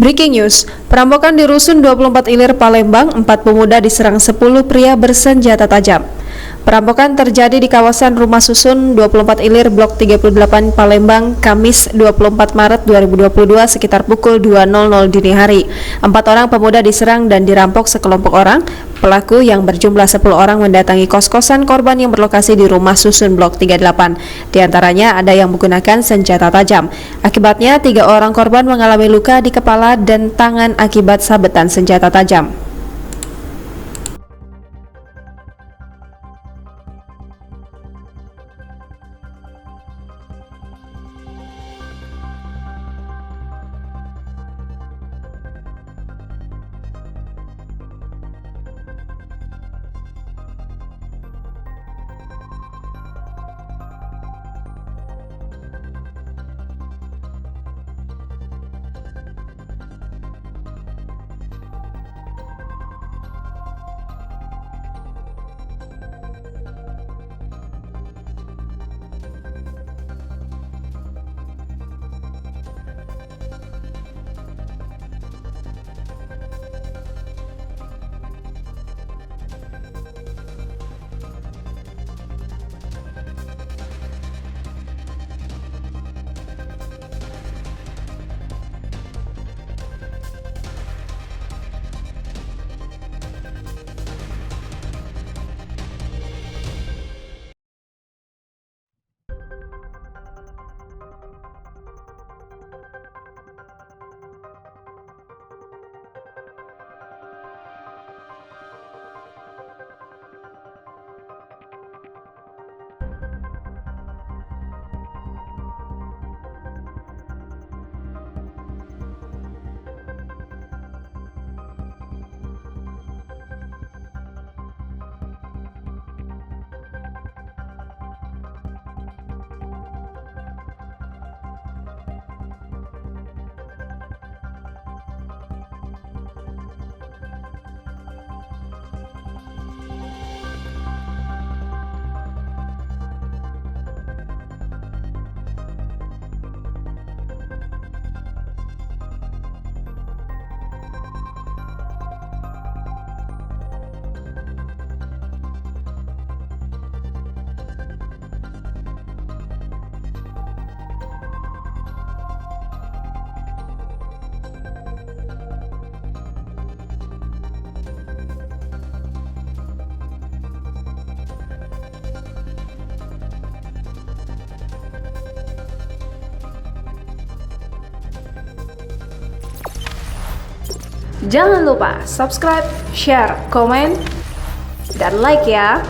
Breaking news, perampokan di Rusun 24 Ilir Palembang, 4 pemuda diserang 10 pria bersenjata tajam. Perampokan terjadi di kawasan Rumah Susun 24 Ilir Blok 38 Palembang, Kamis 24 Maret 2022 sekitar pukul 2.00 dini hari. 4 orang pemuda diserang dan dirampok sekelompok orang. Pelaku yang berjumlah 10 orang mendatangi kos-kosan korban yang berlokasi di Rumah Susun Blok 38. Di antaranya ada yang menggunakan senjata tajam. Akibatnya 3 orang korban mengalami luka di kepala dan tangan akibat sabetan senjata tajam. Jangan lupa subscribe, share, komen, dan like ya.